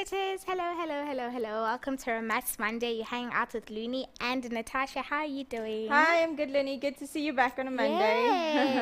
Mindsetters, hello. Welcome to Maths Monday. You're hanging out with Looney and Natasha. How are you doing? Hi, I'm good, Looney. Good to see you back on a Monday.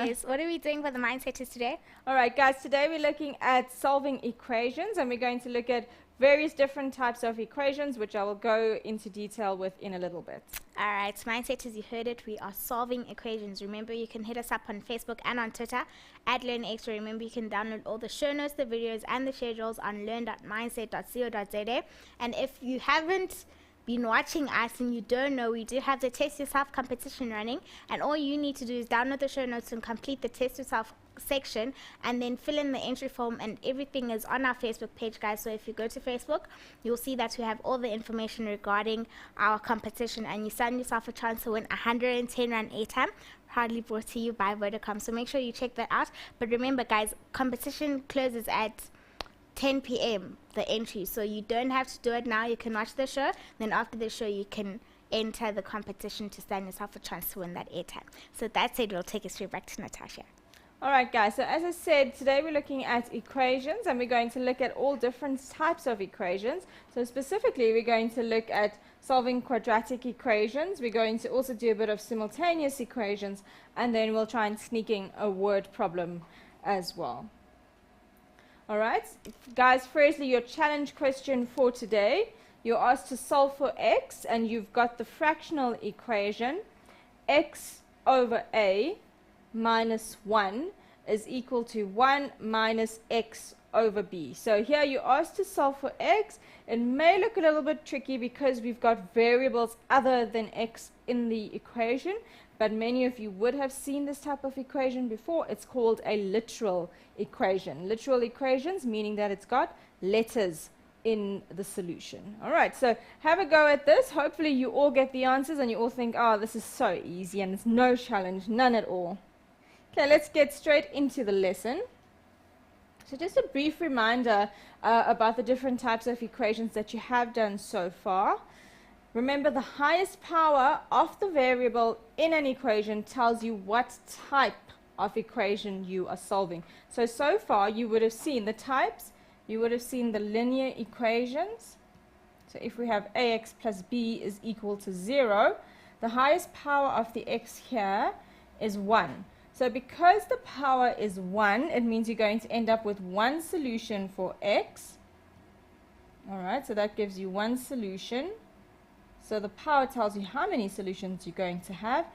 Yes. What are we doing for the Mindsetters today? All right, guys, today we're looking at solving equations, and we're going to look at various different types of equations, which I will go into detail with in a little bit. All right, Mindsetters, you heard it. We are solving equations. Remember, you can hit us up on Facebook and on Twitter at LearnX. Remember, you can download all the show notes, the videos, and the schedules on learn.mindset.co.za. And if you haven't been watching us and you don't know, we do have the Test Yourself competition running, and all you need to do is download the show notes and complete the Test Yourself section and then fill in the entry form, and everything is on our Facebook page, guys. So if you go to Facebook, you'll see that we have all the information regarding our competition, and you stand yourself a chance to win 110 Rand airtime, proudly brought to you by Vodacom. So make sure you check that out. But remember, guys, competition closes at 10 p.m. the entry, so you don't have to do it now. You can watch the show, then after the show you can enter the competition to stand yourself a chance to win that airtime. So that's it. We'll take it straight back to Natasha. Alright, guys, so as I said, today we're looking at equations, and we're going to look at all different types of equations. So specifically, we're going to look at solving quadratic equations. We're going to also do a bit of simultaneous equations, and then we'll try and sneak in a word problem as well. Alright, guys, firstly, your challenge question for today. You're asked to solve for x, and you've got the fractional equation x over a minus 1 is equal to 1 minus x over b. So here you're asked to solve for x. It may look a little bit tricky because we've got variables other than x in the equation, but many of you would have seen this type of equation before. It's called a literal equation. Literal equations meaning that it's got letters in the solution. Alright, so have a go at this. Hopefully you all get the answers and you all think, oh, this is so easy and it's no challenge, none at all. Okay, let's get straight into the lesson. So just a brief reminder about the different types of equations that you have done so far. Remember, the highest power of the variable in an equation tells you what type of equation you are solving. So far you would have seen the types. You would have seen the linear equations. So if we have ax plus b is equal to 0, the highest power of the x here is 1. So because the power is 1, it means you're going to end up with one solution for x. Alright, so that gives you one solution. So the power tells you how many solutions you're going to have.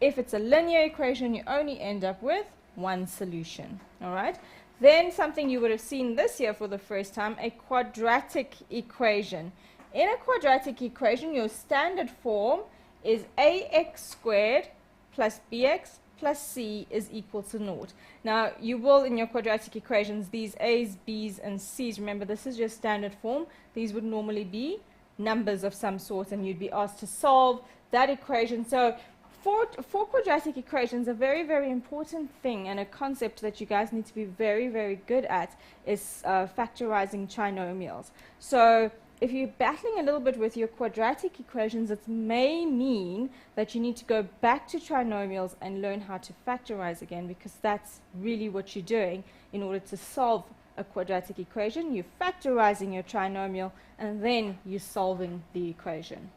If it's a linear equation, you only end up with one solution. Alright, then something you would have seen this year for the first time, a quadratic equation. In a quadratic equation, your standard form is ax squared plus bx plus c is equal to 0. Now, you will, in your quadratic equations, these a's, b's, and c's, remember this is your standard form. These would normally be numbers of some sort, and you'd be asked to solve that equation. So for quadratic equations, a very, very important thing and a concept that you guys need to be very, very good at is factorizing trinomials. So if you're battling a little bit with your quadratic equations, it may mean that you need to go back to trinomials and learn how to factorize again, because that's really what you're doing in order to solve a quadratic equation. You're factorizing your trinomial and then you're solving the equation.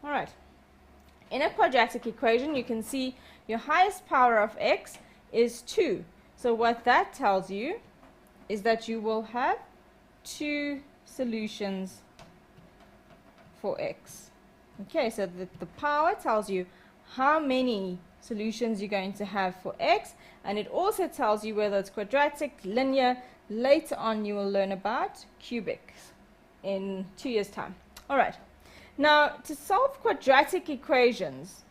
Alright, in a quadratic equation you can see your highest power of x is 2. So what that tells you is that you will have two solutions for x. Okay, so the power tells you how many solutions you're going to have for x, and it also tells you whether it's quadratic, linear. Later on you will learn about cubics in 2 years' time. Alright, now to solve quadratic equations,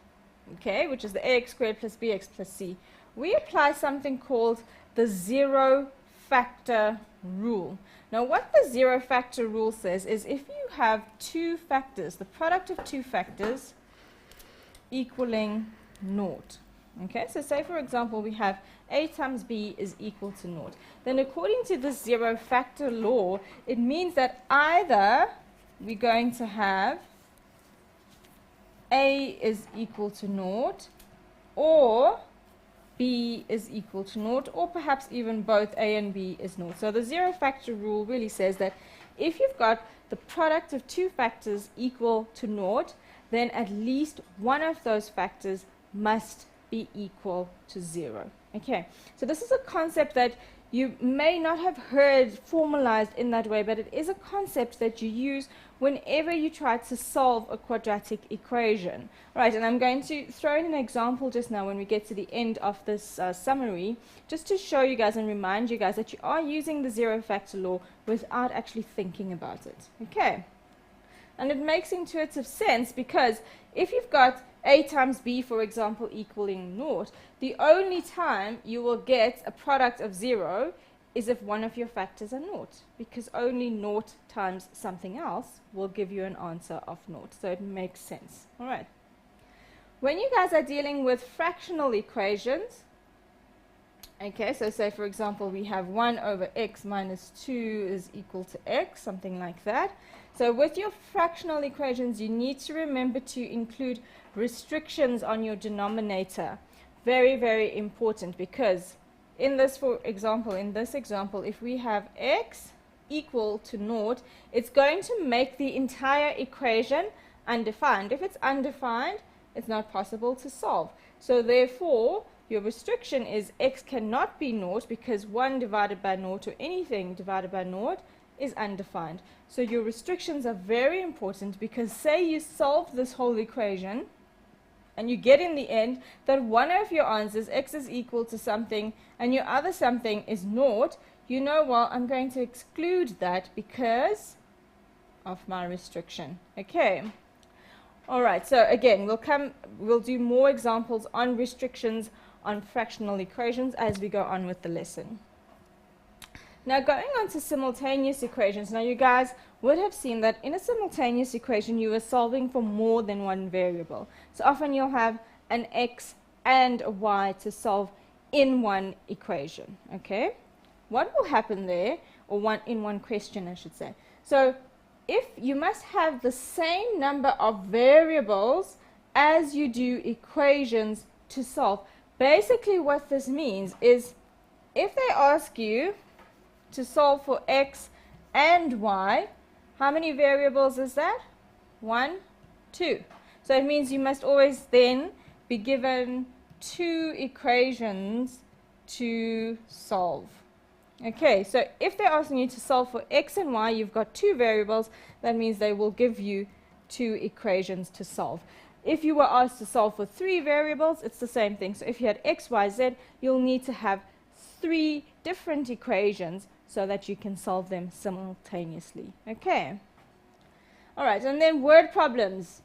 okay, which is the ax squared plus bx plus c, we apply something called the zero factor rule. Now what the zero factor rule says is if you have two factors, the product of two factors equaling 0. Okay, so say for example we have a times b is equal to 0. Then according to this zero factor law, it means that either we're going to have a is equal to 0 or b is equal to 0, or perhaps even both a and b is 0. So the zero factor rule really says that if you've got the product of two factors equal to naught, then at least one of those factors must be equal to 0. Okay, so this is a concept that you may not have heard formalized in that way, but it is a concept that you use whenever you try to solve a quadratic equation. Right, and I'm going to throw in an example just now when we get to the end of this summary, just to show you guys and remind you guys that you are using the zero factor law without actually thinking about it. Okay, and it makes intuitive sense because if you've got a times b, for example, equaling naught, the only time you will get a product of 0 is if one of your factors are naught, because only naught times something else will give you an answer of naught. So it makes sense. All right. When you guys are dealing with fractional equations, okay, so say for example we have 1 over x minus 2 is equal to x, something like that. So with your fractional equations, you need to remember to include restrictions on your denominator. Very, very important, because in this, for example, if we have x equal to naught, it's going to make the entire equation undefined. If it's undefined, it's not possible to solve. So therefore, your restriction is x cannot be naught, because 1 divided by naught, or anything divided by naught, is undefined. So your restrictions are very important, because say you solve this whole equation and you get in the end that one of your answers, x is equal to something, and your other something is naught, you know, well, I'm going to exclude that because of my restriction. Okay. All right. So again, we'll do more examples on restrictions on fractional equations as we go on with the lesson. Now going on to simultaneous equations. Now you guys would have seen that in a simultaneous equation you are solving for more than one variable. So often you'll have an x and a y to solve in one equation. Okay? What will happen there, or in one question I should say. So if you must have the same number of variables as you do equations to solve. Basically what this means is if they ask you to solve for x and y, how many variables is that? 1, 2. So it means you must always then be given 2 equations to solve. Okay, so if they're asking you to solve for x and y, you've got 2 variables. That means they will give you 2 equations to solve. If you were asked to solve for 3 variables, it's the same thing. So if you had x, y, z, you'll need to have 3 different equations so that you can solve them simultaneously. Okay. All right, and then word problems.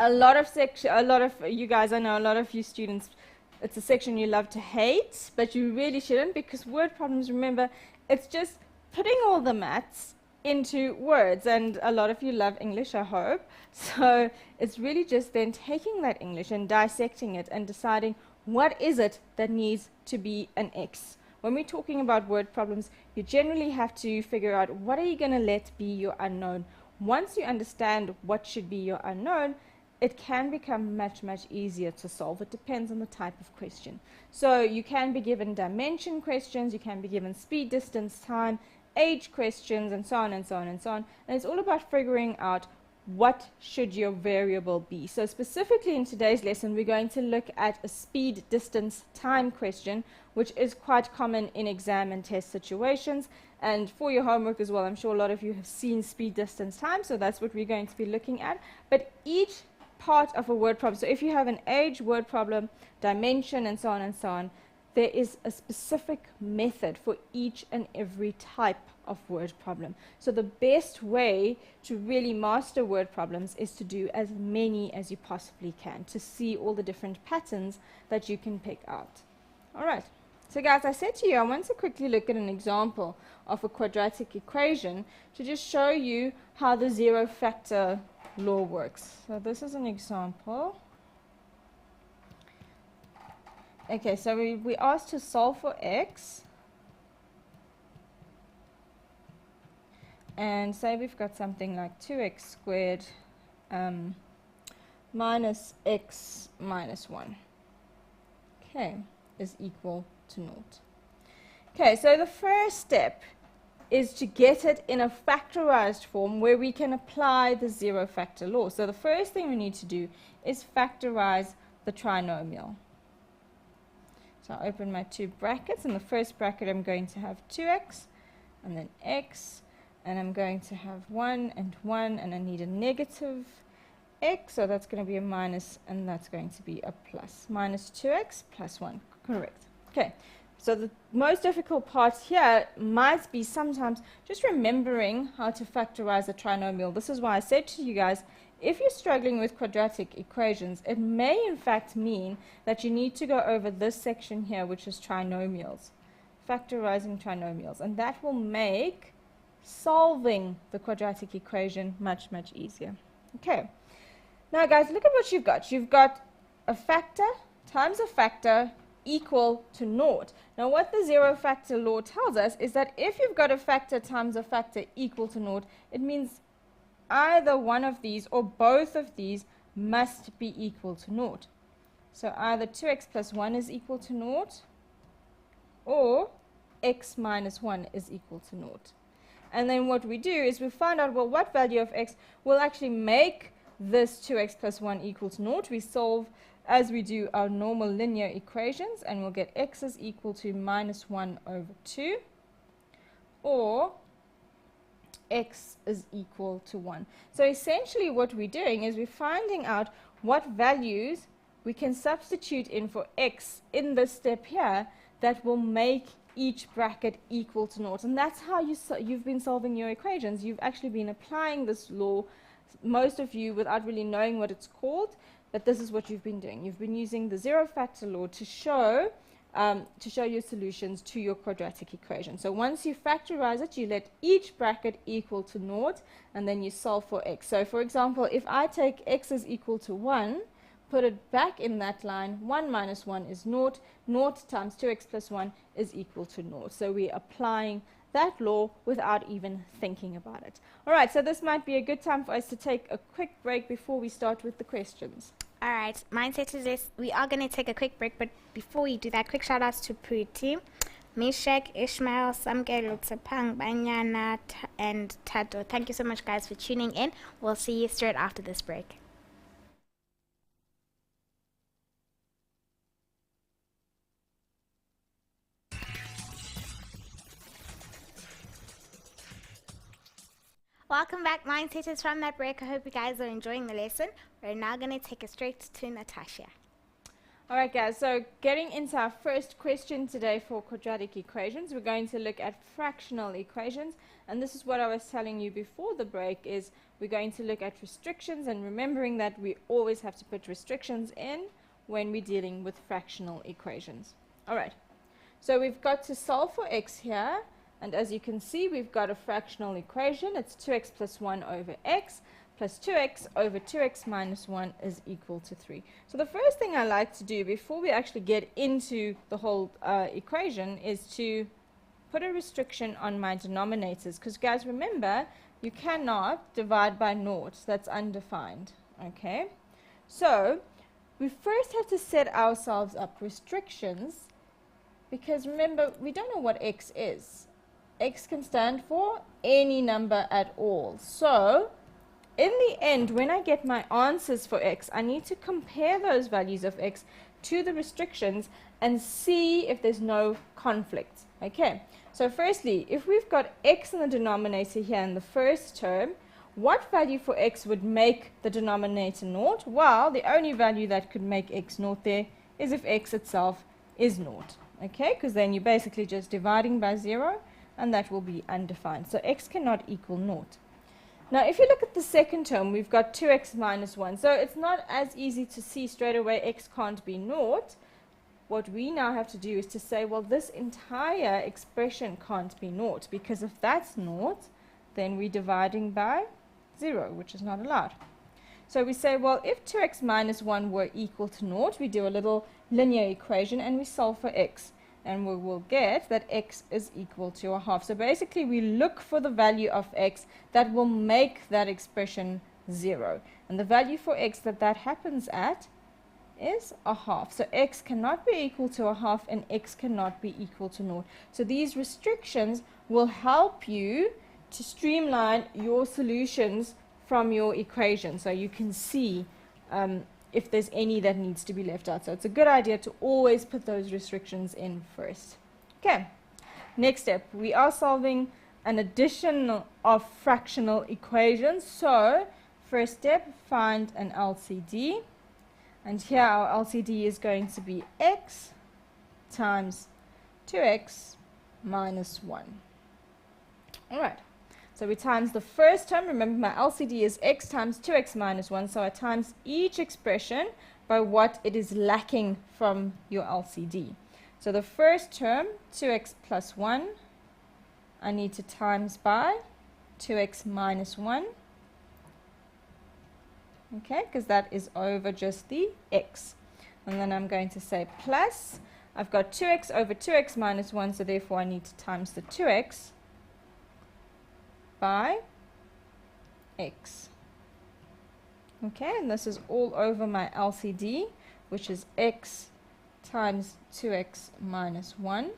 A lot of you guys, I know a lot of you students, it's a section you love to hate, but you really shouldn't, because word problems, remember, it's just putting all the maths into words, and a lot of you love English, I hope. So it's really just then taking that English and dissecting it and deciding what is it that needs to be an x. When we're talking about word problems, you generally have to figure out what are you going to let be your unknown. Once you understand what should be your unknown, it can become much, much easier to solve. It depends on the type of question. So you can be given dimension questions, you can be given speed, distance, time, age questions, and so on and so on and so on. And it's all about figuring out what should your variable be. So specifically in today's lesson, we're going to look at a speed, distance, time question, which is quite common in exam and test situations. And for your homework as well, I'm sure a lot of you have seen speed, distance, time, so that's what we're going to be looking at. But each part of a word problem, so if you have an age word problem, dimension, and so on, there is a specific method for each and every type of word problem. So the best way to really master word problems is to do as many as you possibly can, to see all the different patterns that you can pick out. All right. So guys, I said to you, I want to quickly look at an example of a quadratic equation to just show you how the zero factor law works. So this is an example. Okay, so we asked to solve for x. And say we've got something like 2x squared minus x minus 1. Okay, is equal to naught. Okay, so the first step is to get it in a factorized form where we can apply the zero factor law. So the first thing we need to do is factorize the trinomial. So I open my two brackets. In the first bracket I'm going to have 2x and then x, and I'm going to have 1 and 1, and I need a negative x, so that's going to be a minus, and that's going to be a plus. Minus 2x plus 1, correct. Okay, so the most difficult part here might be sometimes just remembering how to factorize a trinomial. This is why I said to you guys, if you're struggling with quadratic equations, it may in fact mean that you need to go over this section here, which is trinomials, factorizing trinomials, and that will make solving the quadratic equation much, much easier. Okay, now guys, look at what you've got. You've got a factor times a factor equal to naught. Now what the zero factor law tells us is that if you've got a factor times a factor equal to naught, it means either one of these or both of these must be equal to naught. So either 2x plus 1 is equal to naught, or x minus 1 is equal to naught. And then what we do is we find out, well, what value of x will actually make this 2x plus 1 equal to naught. We solve as we do our normal linear equations, and we'll get x is equal to minus 1 over 2, or x is equal to 1. So essentially what we're doing is we're finding out what values we can substitute in for x in this step here that will make each bracket equal to naught. And that's how you've been solving your equations. You've actually been applying this law, most of you without really knowing what it's called, but this is what you've been doing. You've been using the zero factor law to show your solutions to your quadratic equation. So once you factorize it, you let each bracket equal to naught, and then you solve for x. So for example, if I take x is equal to 1, put it back in that line, 1 minus 1 is naught, naught times 2x plus 1 is equal to naught. So we're applying that law without even thinking about it. Alright, so this might be a good time for us to take a quick break before we start with the questions. Alright, mindset is this. We are going to take a quick break, but before we do that, quick shout outs to Pruti, Meshach, Ishmael, Samke, Lutsapang, Banyana, and Tato. Thank you so much, guys, for tuning in. We'll see you straight after this break. Welcome back, Mindsetters, from that break. I hope you guys are enjoying the lesson. We're now going to take it straight to Natasha. Alright guys, so getting into our first question today for quadratic equations, we're going to look at fractional equations. And this is what I was telling you before the break, is we're going to look at restrictions, and remembering that we always have to put restrictions in when we're dealing with fractional equations. Alright, so we've got to solve for x here. And as you can see, we've got a fractional equation. It's 2x plus 1 over x plus 2x over 2x minus 1 is equal to 3. So the first thing I like to do before we actually get into the whole equation is to put a restriction on my denominators. Because guys, remember, you cannot divide by naught. That's undefined. Okay? So we first have to set ourselves up restrictions, because remember, we don't know what x is. X can stand for any number at all. So in the end, when I get my answers for x, I need to compare those values of x to the restrictions and see if there's no conflict. Okay, so firstly, if we've got x in the denominator here in the first term, what value for x would make the denominator naught? Well, the only value that could make x naught there is if x itself is naught. Okay, because then you're basically just dividing by 0, and that will be undefined. So x cannot equal naught. Now if you look at the second term, we've got 2x minus 1. So it's not as easy to see straight away x can't be naught. What we now have to do is to say, well, this entire expression can't be naught, because if that's naught, then we're dividing by 0, which is not allowed. So we say, well, if 2x minus 1 were equal to naught, we do a little linear equation and we solve for x. And we will get that x is equal to a half. So basically we look for the value of x that will make that expression 0. And the value for x that happens at is a half. So x cannot be equal to a half and x cannot be equal to 0. So these restrictions will help you to streamline your solutions from your equation, so you can see if there's any that needs to be left out. So it's a good idea to always put those restrictions in first. Okay, next step, we are solving an addition of fractional equations. So first step, find an LCD, and here our LCD is going to be x times 2x minus 1. Alright, so we times the first term. Remember, my LCD is x times 2x minus 1, so I times each expression by what it is lacking from your LCD. So the first term, 2x plus 1, I need to times by 2x minus 1. Okay, because that is over just the x. And then I'm going to say plus, I've got 2x over 2x minus 1, so therefore I need to times the 2x by x. Okay, and this is all over my LCD, which is x times 2x minus 1.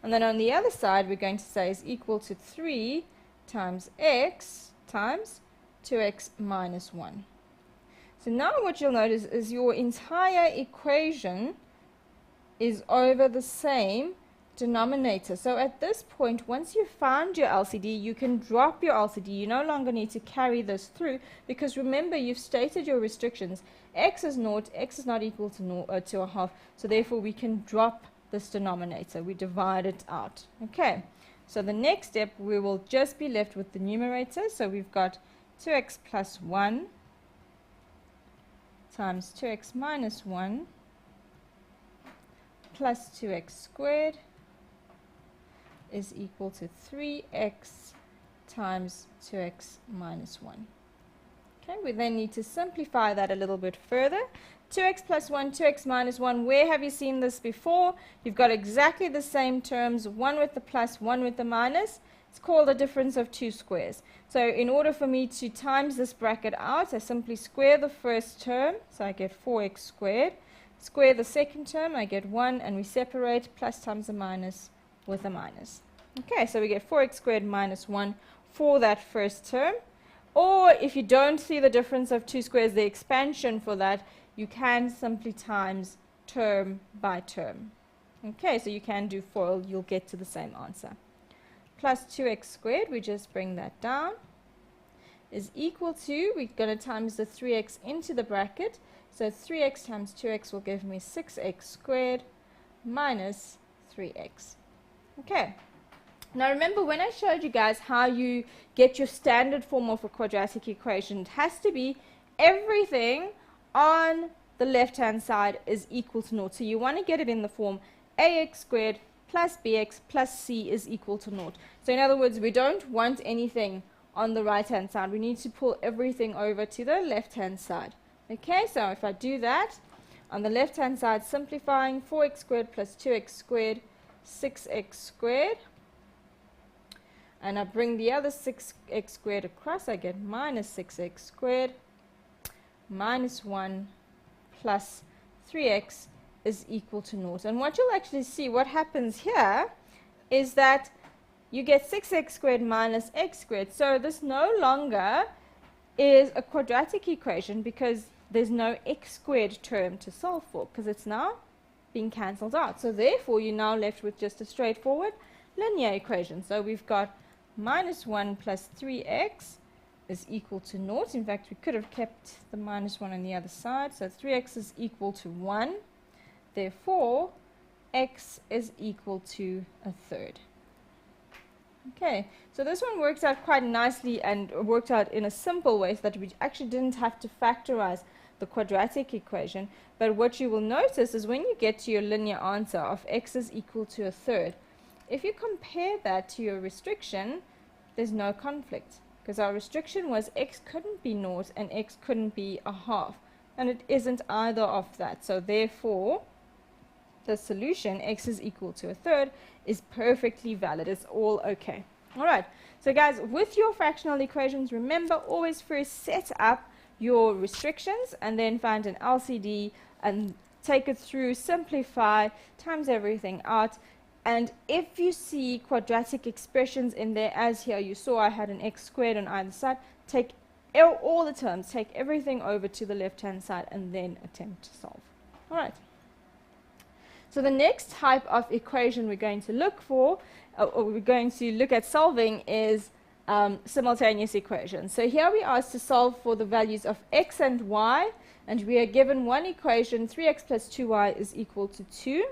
And then on the other side, we're going to say is equal to 3 times x times 2x minus 1. So now what you'll notice is your entire equation is over the same denominator. So at this point, once you've found your LCD, you can drop your LCD. You no longer need to carry this through, because remember, you've stated your restrictions. X is 0, x is not equal to a half, so therefore we can drop this denominator. We divide it out. Okay, so the next step, we will just be left with the numerator. So we've got 2x plus 1 times 2x minus 1 plus 2x squared is equal to 3x times 2x minus 1. Okay, we then need to simplify that a little bit further. 2x plus 1, 2x minus 1, where have you seen this before? You've got exactly the same terms, one with the plus, one with the minus. It's called a difference of two squares. So in order for me to times this bracket out, I simply square the first term, so I get 4x squared. Square the second term, I get 1, and we separate plus times a minus with a minus. Okay, so we get 4x squared minus 1 for that first term. Or if you don't see the difference of two squares, the expansion for that, you can simply times term by term. Okay, so you can do FOIL, you'll get to the same answer. Plus 2x squared, we just bring that down, is equal to, we're going to times the 3x into the bracket, so 3x times 2x will give me 6x squared minus 3x. Okay, now remember when I showed you guys how you get your standard form of a quadratic equation, it has to be everything on the left hand side is equal to 0. So you want to get it in the form ax squared plus bx plus c is equal to 0. So in other words, we don't want anything on the right hand side. We need to pull everything over to the left hand side. Okay, so if I do that, on the left hand side, simplifying 4x squared plus 2x squared, 6x squared. And I bring the other 6x squared across, I get minus 6x squared minus 1 plus 3x is equal to 0. And what you'll actually see, what happens here is that you get 6x squared minus x squared. So this no longer is a quadratic equation because there's no x squared term to solve for, because it's now being cancelled out. So therefore, you're now left with just a straightforward linear equation. So we've got minus 1 plus 3x is equal to 0. In fact, we could have kept the minus 1 on the other side. So 3x is equal to 1. Therefore, x is equal to a third. Okay, so this one works out quite nicely and worked out in a simple way so that we actually didn't have to factorize the quadratic equation. But what you will notice is when you get to your linear answer of x is equal to a third, if you compare that to your restriction, there's no conflict, because our restriction was x couldn't be 0 and x couldn't be a half, and it isn't either of that. So therefore, the solution, x is equal to a third, is perfectly valid. It's all okay. All right. So guys, with your fractional equations, remember always first set up your restrictions and then find an LCD and take it through, simplify, times everything out. And if you see quadratic expressions in there, as here you saw I had an x squared on either side, take all the terms, take everything over to the left-hand side and then attempt to solve. All right. So the next type of equation we're going to look for, or we're going to look at solving, is simultaneous equations. So here we are asked to solve for the values of x and y, and we are given one equation, 3x plus 2y is equal to 2,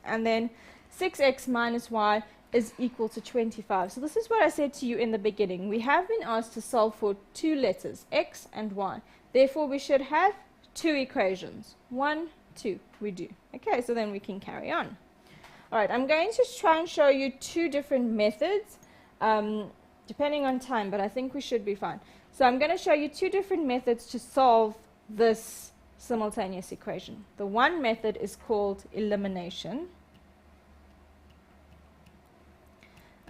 and then 6x minus y is equal to 25. So this is what I said to you in the beginning. We have been asked to solve for two letters, x and y. Therefore, we should have two equations. 1, 2. We do. Okay, so then we can carry on. All right, I'm going to try and show you two different methods, depending on time, but I think we should be fine. So I'm going to show you two different methods to solve this simultaneous equation. The one method is called elimination.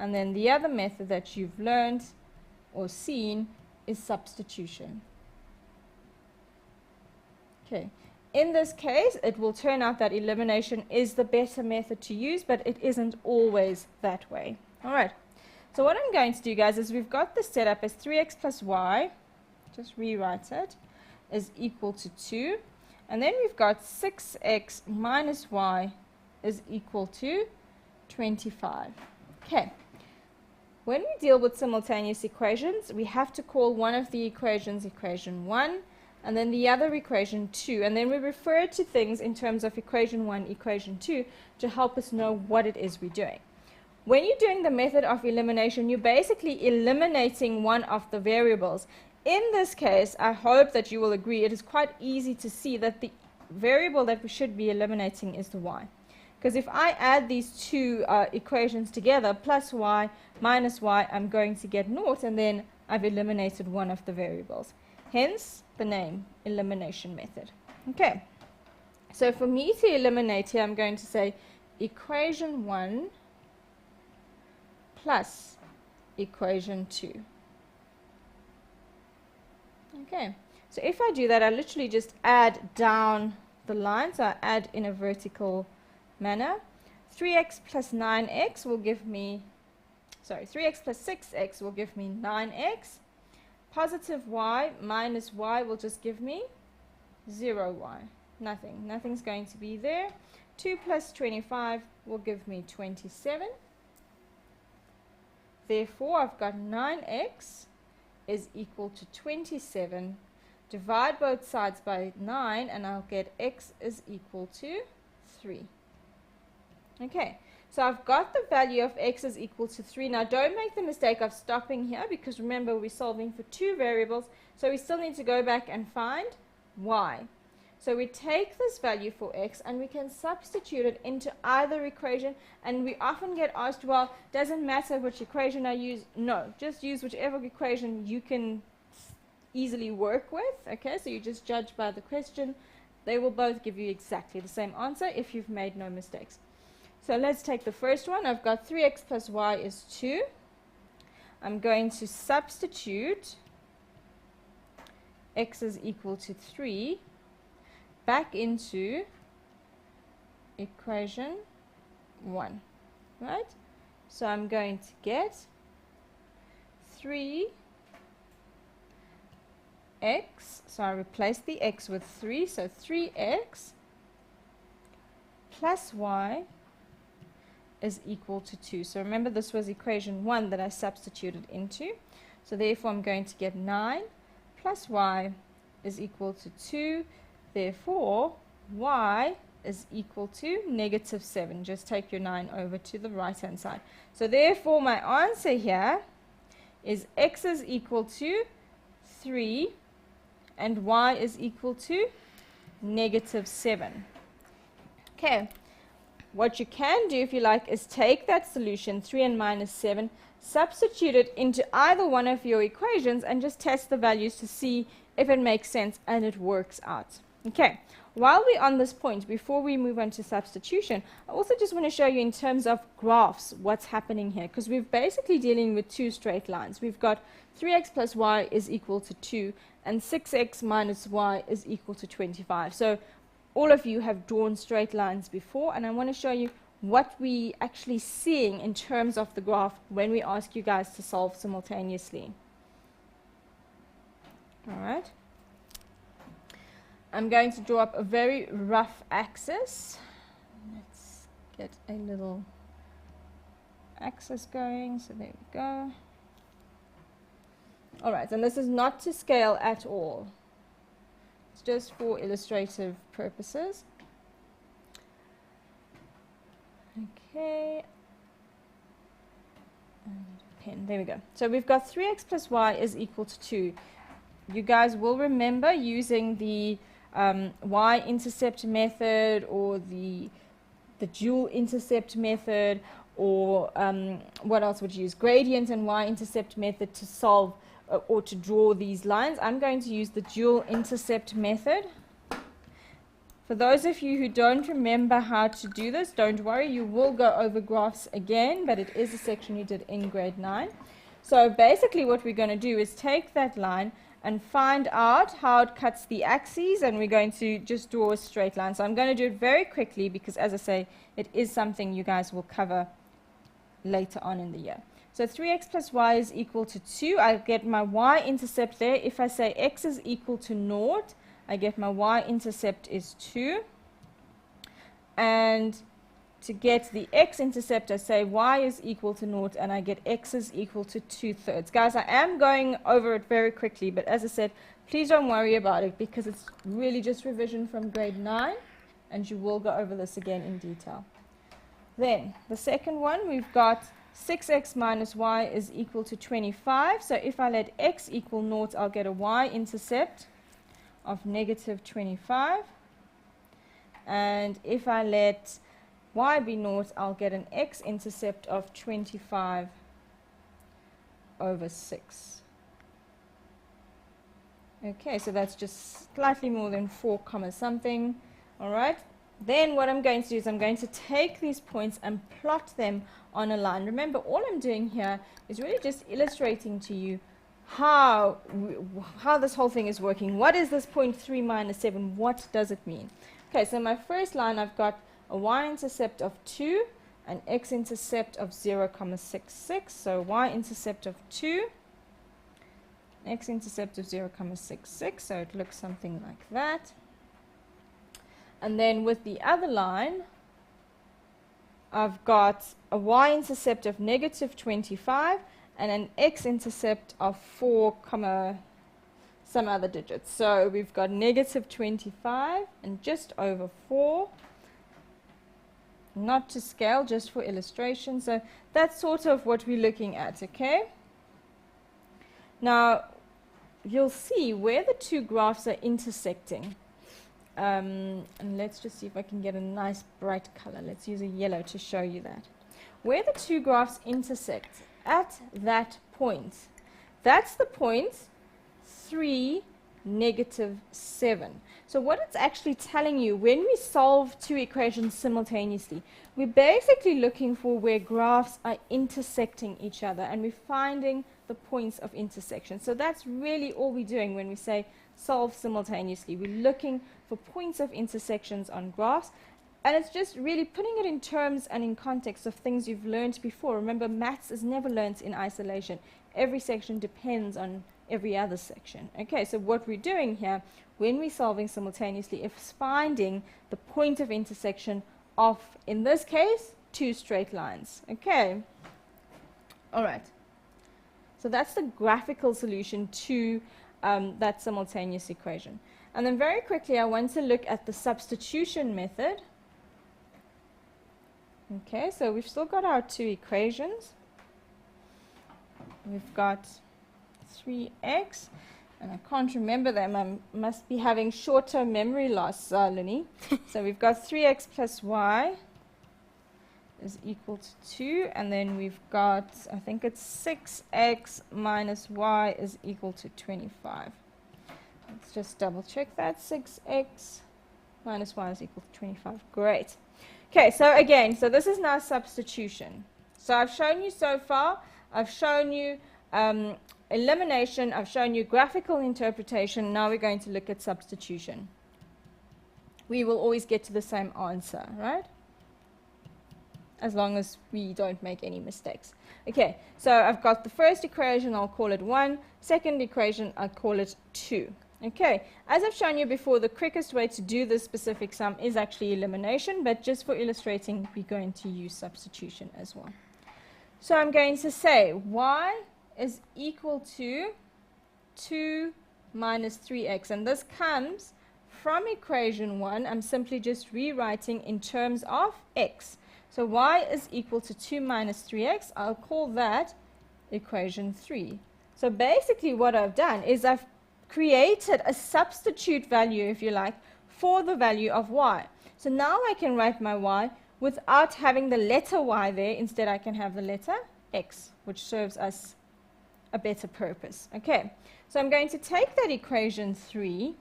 And then the other method that you've learned or seen is substitution. Okay. In this case, it will turn out that elimination is the better method to use, but it isn't always that way. All right. So what I'm going to do, guys, is we've got this set up as 3x plus y, just rewrite it, is equal to 2. And then we've got 6x minus y is equal to 25. Okay. When we deal with simultaneous equations, we have to call one of the equations equation 1, and then the other equation 2, and then we refer to things in terms of equation 1, equation 2 to help us know what it is we're doing. When you're doing the method of elimination, you're basically eliminating one of the variables. In this case, I hope that you will agree, it is quite easy to see that the variable that we should be eliminating is the y. Because if I add these two equations together, plus y minus y, I'm going to get 0, and then I've eliminated one of the variables. Hence, the name, elimination method. Okay, so for me to eliminate here, I'm going to say equation 1 plus equation 2. Okay, so if I do that, I literally just add down the line, so I add in a vertical manner. 3x plus 9x will give me, 3x plus 6x will give me 9x. Positive y minus y will just give me 0y. Nothing. Nothing's going to be there. 2 plus 25 will give me 27. Therefore, I've got 9x is equal to 27. Divide both sides by 9 and I'll get x is equal to 3. Okay, so I've got the value of x is equal to 3. Now don't make the mistake of stopping here, because remember we're solving for two variables, so we still need to go back and find y. So we take this value for x and we can substitute it into either equation, and we often get asked, well, doesn't matter which equation I use. No, just use whichever equation you can easily work with. Okay, so you just judge by the question. They will both give you exactly the same answer if you've made no mistakes. So let's take the first one. I've got 3x plus y is 2. I'm going to substitute x is equal to 3 back into equation 1, right? So I'm going to get 3x, so I replace the x with 3, so 3x plus y is equal to 2. So remember, this was equation 1 that I substituted into. So therefore, I'm going to get 9 plus y is equal to 2. Therefore, y is equal to negative 7. Just take your 9 over to the right-hand side. So therefore, my answer here is x is equal to 3 and y is equal to negative 7. Okay. What you can do, if you like, is take that solution, 3 and minus 7, substitute it into either one of your equations and just test the values to see if it makes sense and it works out. Okay, while we're on this point, before we move on to substitution, I also just want to show you in terms of graphs what's happening here, because we're basically dealing with two straight lines. We've got 3x plus y is equal to 2, and 6x minus y is equal to 25. So all of you have drawn straight lines before, and I want to show you what we actually seeing in terms of the graph when we ask you guys to solve simultaneously. All right. I'm going to draw up a very rough axis. Let's get a little axis going. So there we go. All right, and this is not to scale at all. It's just for illustrative purposes. Okay. And pen. There we go. So we've got 3x plus y is equal to 2. You guys will remember using the y-intercept method or the dual intercept method, or what else would you use? Gradient and y-intercept method to solve or to draw these lines. I'm going to use the dual intercept method. For those of you who don't remember how to do this, don't worry, you will go over graphs again, but it is a section you did in grade 9. So basically what we're going to do is take that line and find out how it cuts the axes, and we're going to just draw a straight line. So I'm going to do it very quickly because, as I say, it is something you guys will cover later on in the year. So 3x plus y is equal to 2. I get my y-intercept there. If I say x is equal to 0, I get my y-intercept is 2. And to get the x-intercept, I say y is equal to 0, and I get x is equal to 2/3. Guys, I am going over it very quickly, but as I said, please don't worry about it because it's really just revision from grade 9, and you will go over this again in detail. Then, the second one, we've got 6x minus y is equal to 25. So if I let x equal 0, I'll get a y-intercept of negative 25. And if I let y be 0, I'll get an x-intercept of 25 over 6. Okay, so that's just slightly more than 4 comma something. All right. Then what I'm going to do is I'm going to take these points and plot them on a line. Remember, all I'm doing here is really just illustrating to you how this whole thing is working. What is this point 3 minus 7? What does it mean? Okay, so my first line, I've got a y-intercept of 2, an x-intercept of 0,66. So y-intercept of 2, x-intercept of 0,66. So it looks something like that. And then with the other line, I've got a y-intercept of negative 25 and an x-intercept of 4, some other digits. So we've got negative 25 and just over 4. Not to scale, just for illustration. So that's sort of what we're looking at, okay? Now, you'll see where the two graphs are intersecting. And let's just see if I can get a nice bright color. Let's use a yellow to show you that. Where the two graphs intersect, at that point, that's the point 3, negative 7. So what it's actually telling you, when we solve two equations simultaneously, we're basically looking for where graphs are intersecting each other, and we're finding the points of intersection. So that's really all we're doing when we say solve simultaneously. We're looking for points of intersections on graphs, and it's just really putting it in terms and in context of things you've learned before. Remember, maths is never learnt in isolation. Every section depends on every other section. Okay, so what we're doing here when we're solving simultaneously is finding the point of intersection of, in this case, two straight lines. Okay, all right. So that's the graphical solution to that simultaneous equation. And then very quickly, I want to look at the substitution method. Okay, so we've still got our two equations. We've got 3x, and I can't remember them. I must be having short-term memory loss, Lini. So we've got 3x plus y is equal to 2, and then we've got, I think it's 6x minus y is equal to 25. Let's just double check that. 6x minus y is equal to 25. Great. Okay, so again, so this is now substitution. So I've shown you so far, I've shown you elimination, I've shown you graphical interpretation. Now we're going to look at substitution. We will always get to the same answer, right? As long as we don't make any mistakes. Okay, so I've got the first equation, I'll call it 1. Second equation, I'll call it 2. Okay, as I've shown you before, the quickest way to do this specific sum is actually elimination, but just for illustrating, we're going to use substitution as well. So I'm going to say y is equal to 2 minus 3x, and this comes from equation 1. I'm simply just rewriting in terms of x. So y is equal to 2 minus 3x. I'll call that equation 3. So basically what I've done is I've created a substitute value, if you like, for the value of y. So now I can write my y without having the letter y there. Instead, I can have the letter x, which serves us a better purpose. Okay, so I'm going to take that equation 3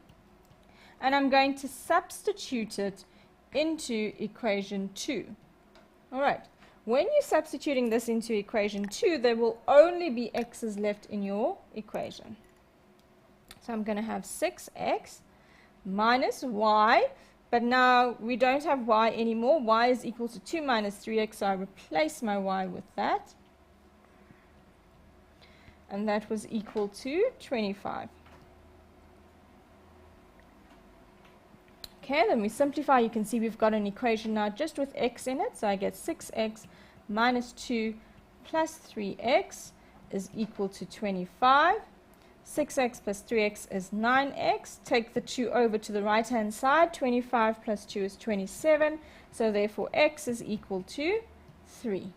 and I'm going to substitute it into equation 2. All right, when you're substituting this into equation 2, there will only be x's left in your equation. So I'm going to have 6x minus y, but now we don't have y anymore. Y is equal to 2 minus 3x, so I replace my y with that. And that was equal to 25. Okay, then we simplify. You can see we've got an equation now just with x in it. So I get 6x minus 2 plus 3x is equal to 25. 6x plus 3x is 9x. Take the 2 over to the right-hand side. 25 plus 2 is 27. So therefore, x is equal to 3.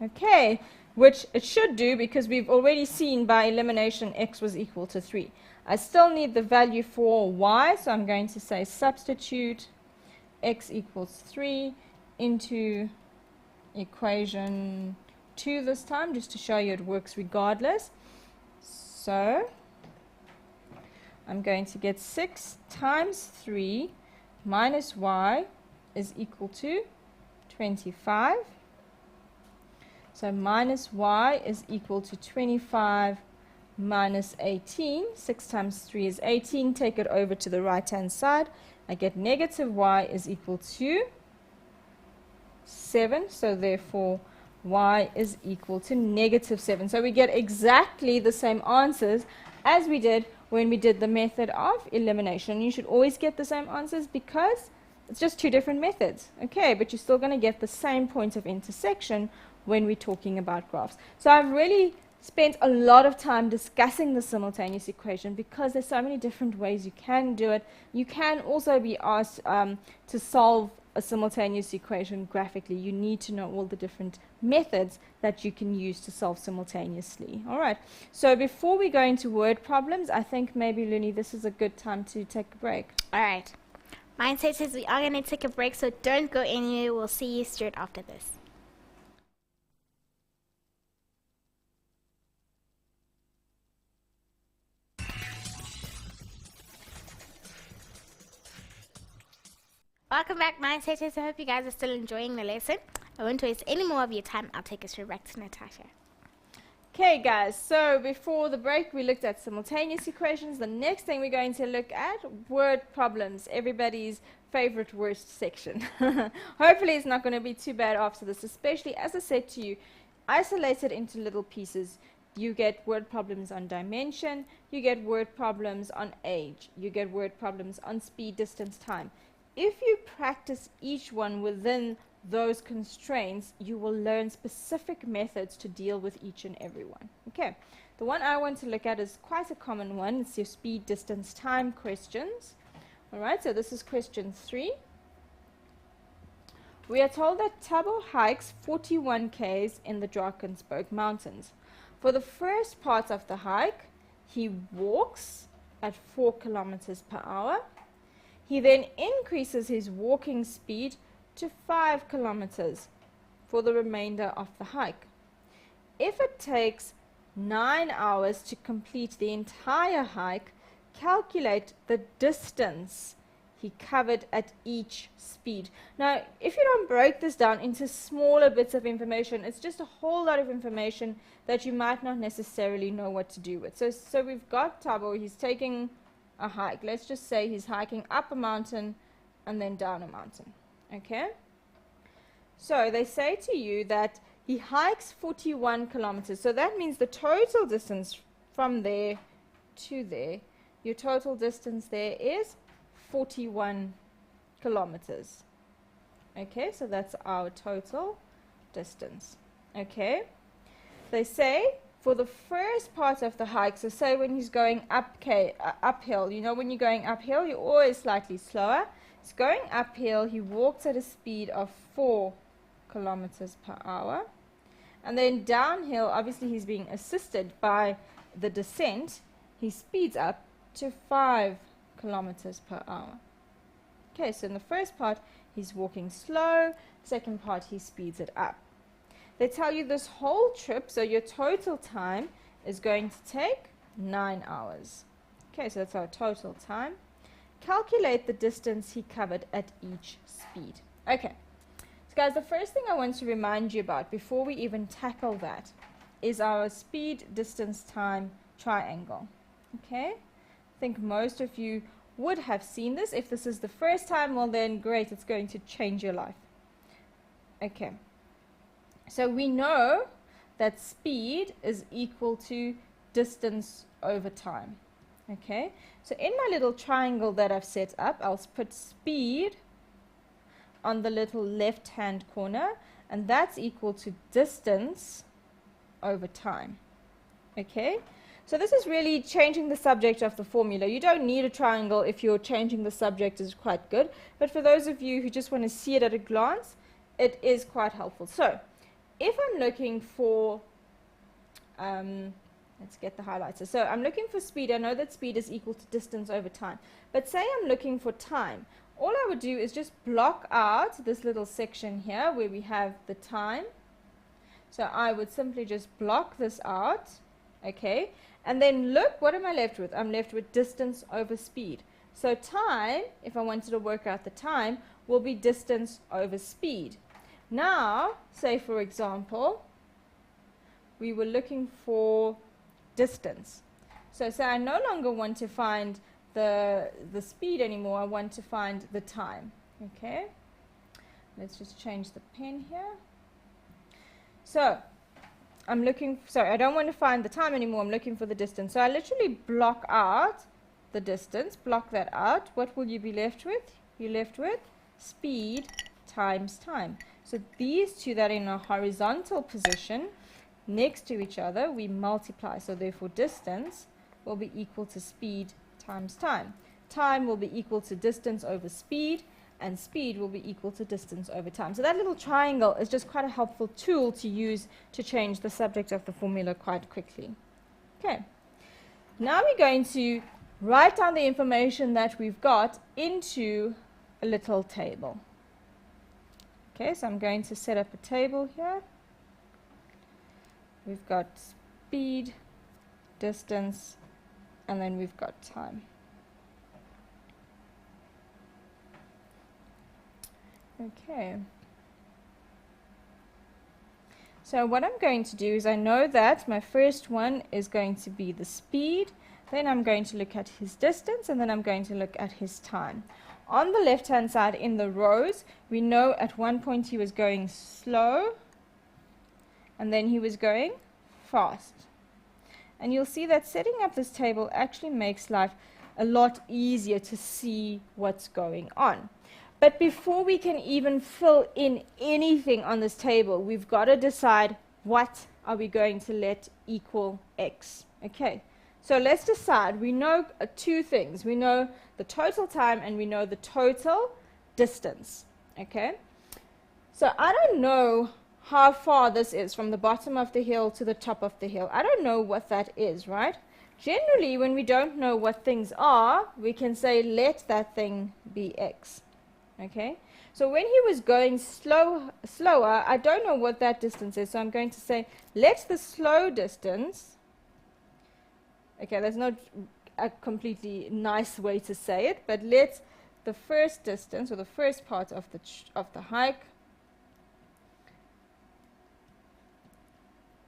Okay, which it should do because we've already seen by elimination x was equal to 3. I still need the value for y, so I'm going to say substitute x equals 3 into equation 2 this time, just to show you it works regardless. So I'm going to get 6 times 3 minus y is equal to 25. So minus y is equal to 25 minus 18. 6 times 3 is 18. Take it over to the right-hand side. I get negative y is equal to 7. So therefore, y is equal to negative 7. So we get exactly the same answers as we did when we did the method of elimination. You should always get the same answers because it's just two different methods. Okay, but you're still going to get the same point of intersection when we're talking about graphs. So I've really spent a lot of time discussing the simultaneous equation because there's so many different ways you can do it. You can also be asked to solve a simultaneous equation graphically. You need to know all the different methods that you can use to solve simultaneously. All right, so before we go into word problems, I think maybe, Luni, this is a good time to take a break. All right. Mindset says we are going to take a break, so don't go anywhere. We'll see you straight after this. Welcome back, Mindsetters. I hope you guys are still enjoying the lesson. I won't waste any more of your time. I'll take us straight back to Natasha. Okay, guys, so before the break, we looked at simultaneous equations. The next thing we're going to look at, word problems, everybody's favorite worst section. Hopefully it's not going to be too bad after this, especially, as I said to you, isolated into little pieces. You get word problems on dimension, you get word problems on age, you get word problems on speed, distance, time. If you practice each one within those constraints, you will learn specific methods to deal with each and every one. Okay, the one I want to look at is quite a common one. It's your speed, distance, time questions. All right, so this is question 3. We are told that Tabo hikes 41 km in the Drakensberg Mountains. For the first part of the hike, he walks at 4 kilometers per hour. He then increases his walking speed to 5 kilometers for the remainder of the hike. If it takes 9 hours to complete the entire hike, calculate the distance he covered at each speed. Now, if you don't break this down into smaller bits of information, it's just a whole lot of information that you might not necessarily know what to do with. So we've got Thabo, he's taking a hike. Let's just say he's hiking up a mountain and then down a mountain. Okay? So they say to you that he hikes 41 kilometers. So that means the total distance from there to there, your total distance there is 41 kilometers. Okay, so that's our total distance. Okay, they say for the first part of the hike, so say when he's going uphill, you know, when you're going uphill, you're always slightly slower. He's going uphill, he walks at a speed of 4 kilometers per hour. And then downhill, obviously he's being assisted by the descent, he speeds up to 5 kilometers per hour. Okay, so in the first part, he's walking slow. Second part, he speeds it up. They tell you this whole trip, so your total time is going to take 9 hours. Okay, so that's our total time. Calculate the distance he covered at each speed. Okay, so guys, the first thing I want to remind you about before we even tackle that is our speed, distance, time triangle. Okay, I think most of you would have seen this. If this is the first time, well then great, it's going to change your life. Okay, so we know that speed is equal to distance over time. Okay, so in my little triangle that I've set up, I'll put speed on the little left hand corner, and that's equal to distance over time. Okay, so this is really changing the subject of the formula. You don't need a triangle if you're changing the subject, is quite good. But for those of you who just want to see it at a glance, it is quite helpful. So if I'm looking for, let's get the highlighter. So I'm looking for speed. I know that speed is equal to distance over time. But say I'm looking for time. All I would do is just block out this little section here where we have the time. So I would simply just block this out. Okay, and then look, what am I left with? I'm left with distance over speed. So time, if I wanted to work out the time, will be distance over speed. Now, say for example, we were looking for distance. So say I no longer want to find the speed anymore, I want to find the time. Okay, let's just change the pen here. So I'm looking, sorry, I don't want to find the time anymore, I'm looking for the distance. So I literally block out the distance, block that out. What will you be left with? You're left with speed times time. So these two that are in a horizontal position next to each other, we multiply. So therefore distance will be equal to speed times time. Time will be equal to distance over speed, and speed will be equal to distance over time. So that little triangle is just quite a helpful tool to use to change the subject of the formula quite quickly. Okay, now we're going to write down the information that we've got into a little table. Okay, so I'm going to set up a table here. We've got speed, distance, and then we've got time. Okay, so what I'm going to do is I know that my first one is going to be the speed, then I'm going to look at his distance, and then I'm going to look at his time. On the left hand side in the rows, we know at one point he was going slow and then he was going fast. And you'll see that setting up this table actually makes life a lot easier to see what's going on. But before we can even fill in anything on this table, we've got to decide what are we going to let equal x. Okay, so let's decide. We know two things. We know the total time and we know the total distance. Okay, so I don't know how far this is from the bottom of the hill to the top of the hill. I don't know what that is, right? Generally, when we don't know what things are, we can say let that thing be x. Okay, so when he was going slower, I don't know what that distance is, so I'm going to say let the slow distance, okay, there's no a completely nice way to say it, but let's the first distance, or the first part of the hike,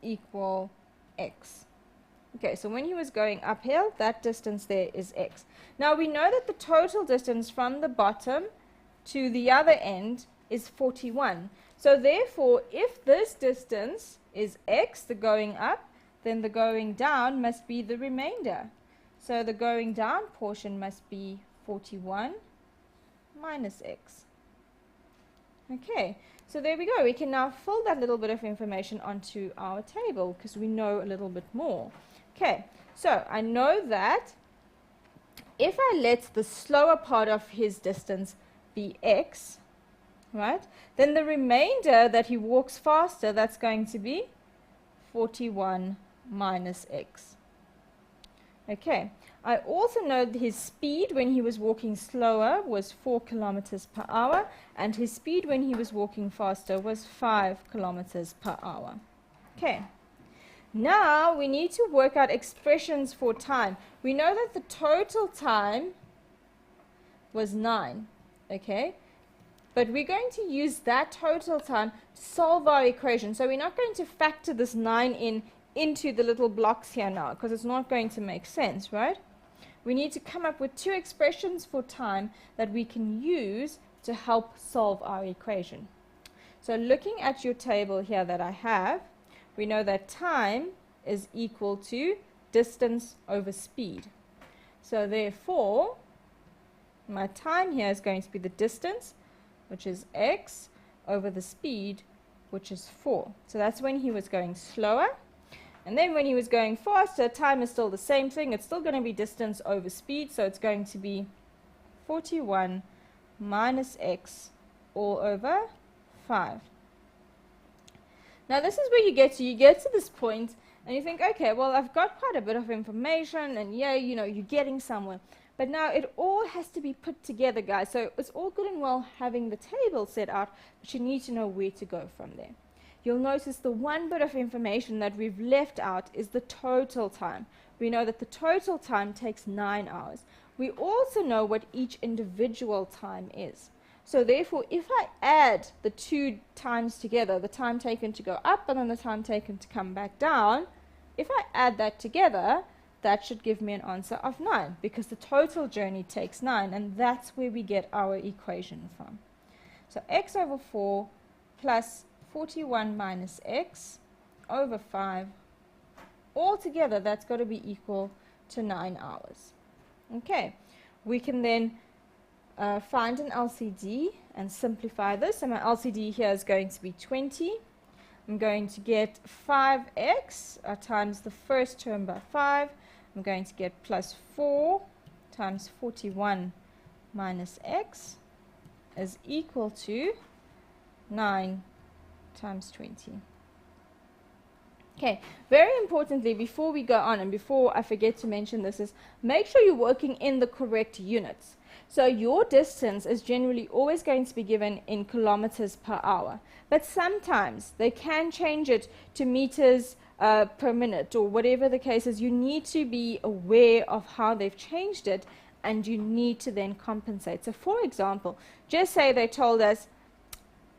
equal x. Okay, so when he was going uphill, that distance there is x. Now we know that the total distance from the bottom to the other end is 41. So therefore, if this distance is x, the going up, then the going down must be the remainder. So the going down portion must be 41 minus x. Okay, so there we go. We can now fill that little bit of information onto our table because we know a little bit more. Okay, so I know that if I let the slower part of his distance be x, right, then the remainder that he walks faster, that's going to be 41 minus x. Okay, I also know that his speed when he was walking slower was 4 kilometers per hour, and his speed when he was walking faster was 5 kilometers per hour. Okay, now we need to work out expressions for time. We know that the total time was 9, okay, but we're going to use that total time to solve our equation. So we're not going to factor this 9 into the little blocks here now, because it's not going to make sense, right? We need to come up with two expressions for time that we can use to help solve our equation. So looking at your table here that I have, we know that time is equal to distance over speed. So therefore, my time here is going to be the distance, which is x, over the speed, which is 4. So that's when he was going slower. And then when he was going faster, time is still the same thing. It's still going to be distance over speed. So it's going to be 41 minus x all over 5. Now this is where you get to this point and you think, okay, well, I've got quite a bit of information and yeah, you know, you're getting somewhere. But now it all has to be put together, guys. So it's all good and well having the table set out, but you need to know where to go from there. You'll notice the one bit of information that we've left out is the total time. We know that the total time takes 9 hours. We also know what each individual time is. So therefore, if I add the two times together, the time taken to go up and then the time taken to come back down, if I add that together, that should give me an answer of 9, because the total journey takes 9, and that's where we get our equation from. So x over 4 plus 41 minus x over 5, altogether that's got to be equal to 9 hours. Okay, we can then find an LCD and simplify this. So my LCD here is going to be 20. I'm going to get 5x times the first term by 5. I'm going to get plus 4 times 41 minus x is equal to 9 times 20. Okay, very importantly, before we go on and before I forget to mention this, is make sure you're working in the correct units. So your distance is generally always going to be given in kilometers per hour, but sometimes they can change it to meters per minute or whatever the case is. You need to be aware of how they've changed it, and you need to then compensate. So for example, just say they told us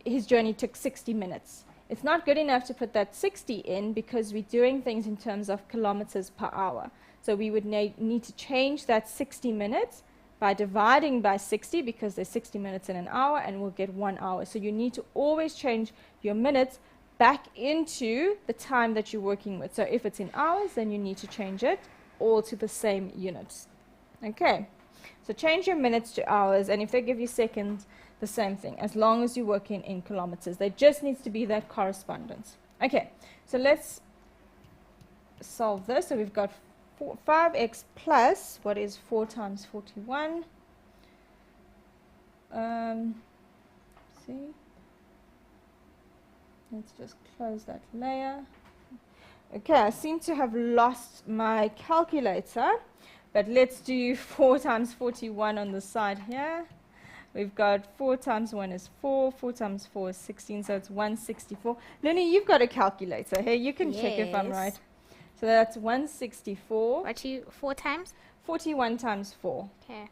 his journey took 60 minutes. It's not good enough to put that 60 in because we're doing things in terms of kilometers per hour. So we would need to change that 60 minutes by dividing by 60, because there's 60 minutes in an hour, and we'll get 1 hour. So you need to always change your minutes back into the time that you're working with. So if it's in hours, then you need to change it all to the same units. Okay, so change your minutes to hours, and if they give you seconds, the same thing, as long as you're working in kilometers. There just needs to be that correspondence. Okay, so let's solve this. So we've got 5x plus, what is 4 times 41? See, let's just close that layer. Okay, I seem to have lost my calculator, but let's do 4 times 41 on the side here. We've got 4 times 1 is 4, 4 times 4 is 16, so it's 164. Lily, you've got a calculator. Hey, you can check if I'm right. So that's 164. What 4 times? 41 times 4. Okay.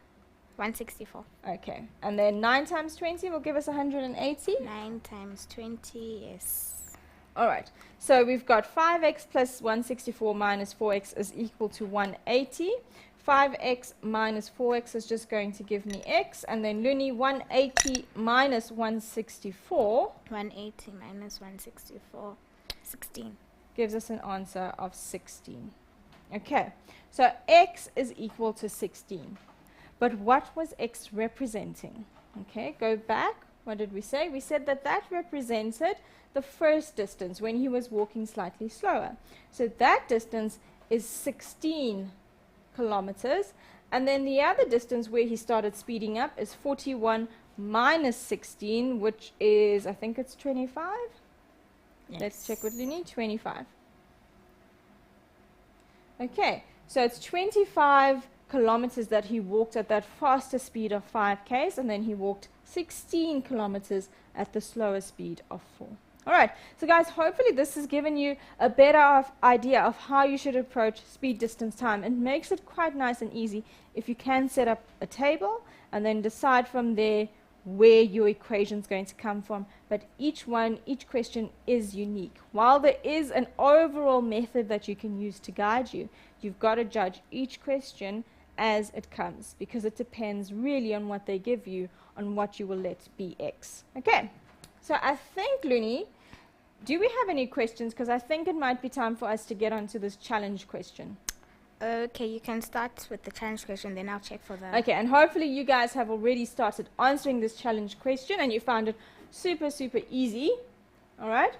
164. Okay. And then 9 times 20 will give us 180. 9 times 20, yes. All right. So we've got 5x plus 164 minus 4x is equal to 180. 5x minus 4x is just going to give me x. And then Luni, 180 minus 164. 180 minus 164, 16. Gives us an answer of 16. Okay. So x is equal to 16. But what was x representing? Okay, go back. What did we say? We said that that represented the first distance when he was walking slightly slower. So that distance is 16 kilometers. And then the other distance where he started speeding up is 41 minus 16, which is, I think it's 25. Yes. Let's check with Luni, 25. Okay, so it's 25 kilometers that he walked at that faster speed of 5Ks, and then he walked 16 kilometers at the slower speed of 4. All right, so guys, hopefully this has given you a better idea of how you should approach speed, distance, time. It makes it quite nice and easy if you can set up a table and then decide from there where your equation is going to come from. But each question is unique. While there is an overall method that you can use to guide you, you've got to judge each question as it comes, because it depends really on what they give you, on what you will let be x. Okay, so I think, Luni, do we have any questions? Because I think it might be time for us to get onto this challenge question. Okay, you can start with the challenge question, then I'll check for the... Okay, and hopefully you guys have already started answering this challenge question and you found it super, super easy. All right?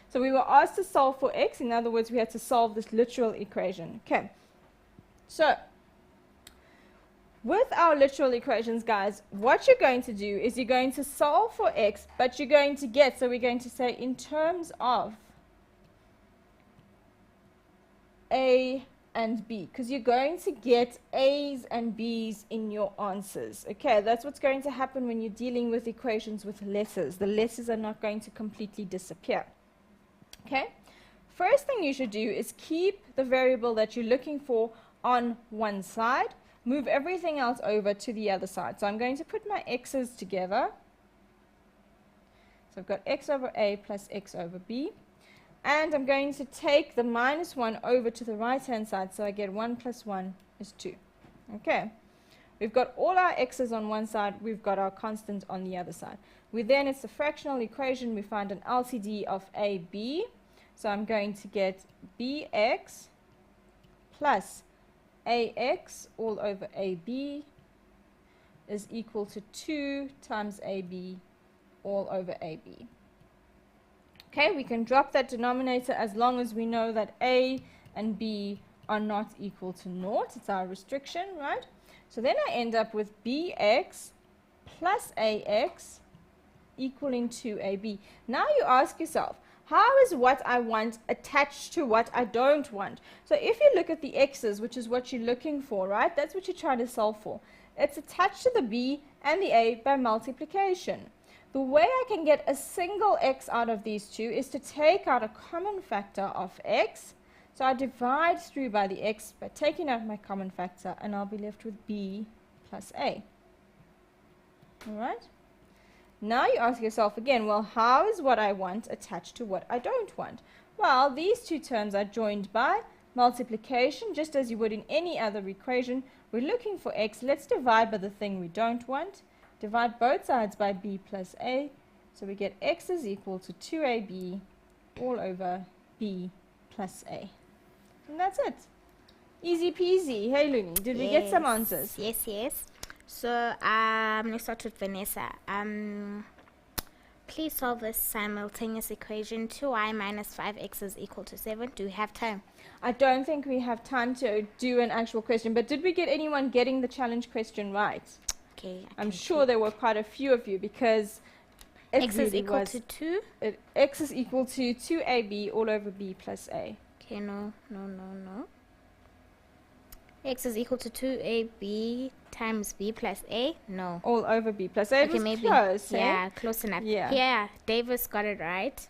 So we were asked to solve for x. In other words, we had to solve this literal equation. Okay. So with our literal equations, guys, what you're going to do is you're going to solve for x, but you're going to get, so we're going to say in terms of a and b, because you're going to get a's and b's in your answers. Okay, that's what's going to happen when you're dealing with equations with letters. The letters are not going to completely disappear. Okay, first thing you should do is keep the variable that you're looking for on one side. Move everything else over to the other side. So I'm going to put my x's together. So I've got x over a plus x over b. And I'm going to take the minus 1 over to the right-hand side, so I get 1 plus 1 is 2. Okay. We've got all our x's on one side, we've got our constant on the other side. It's a fractional equation, we find an LCD of AB. So I'm going to get bx plus ax all over ab is equal to 2 times ab all over ab. Okay, we can drop that denominator as long as we know that a and b are not equal to 0. It's our restriction, right? So then I end up with bx plus ax equaling 2ab. Now you ask yourself, how is what I want attached to what I don't want? So if you look at the x's, which is what you're looking for, right? That's what you're trying to solve for. It's attached to the b and the a by multiplication. The way I can get a single x out of these two is to take out a common factor of x. So I divide through by the x by taking out my common factor, and I'll be left with b plus a. Alright? Now you ask yourself again, well, how is what I want attached to what I don't want? Well, these two terms are joined by multiplication, just as you would in any other equation. We're looking for x. Let's divide by the thing we don't want. Divide both sides by b plus a, so we get x is equal to 2ab all over b plus a. And that's it. Easy peasy. Hey, Luni, did we get some answers? Yes, yes. So, let's start with Vanessa. Please solve this simultaneous equation. 2y minus 5x is equal to 7. Do we have time? I don't think we have time to do an actual question, but did we get anyone getting the challenge question right? Okay, I'm sure there were quite a few of you, because x is equal to 2. X is equal to 2ab all over b plus a. Okay, no. X is equal to 2ab times b plus a. No. All over b plus a. Okay, maybe. Close, yeah, close enough. Yeah, Davis got it right.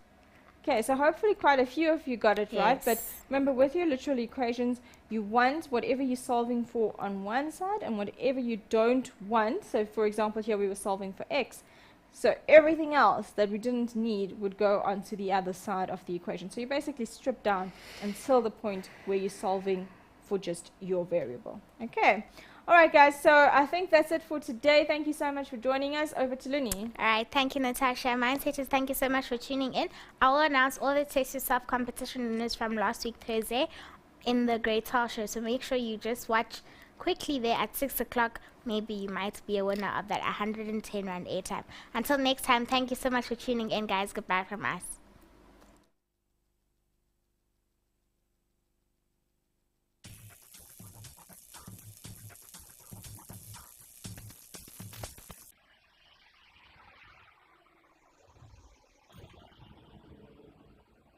Okay, so hopefully quite a few of you got it right. But remember, with your literal equations, You want whatever you're solving for on one side and whatever you don't want. So for example, here we were solving for x. So everything else that we didn't need would go onto the other side of the equation. So you basically strip down until the point where you're solving for just your variable. Okay. All right, guys. So I think that's it for today. Thank you so much for joining us. Over to Luni. All right, thank you, Natasha. Mindsetters, thank you so much for tuning in. I will announce all the Taste Yourself competition winners from last week, Thursday, in the Great Tile Show. So make sure you just watch quickly there at 6 o'clock. Maybe you might be a winner of that 110 Rand airtime. Until next time, thank you so much for tuning in, guys. Goodbye from us.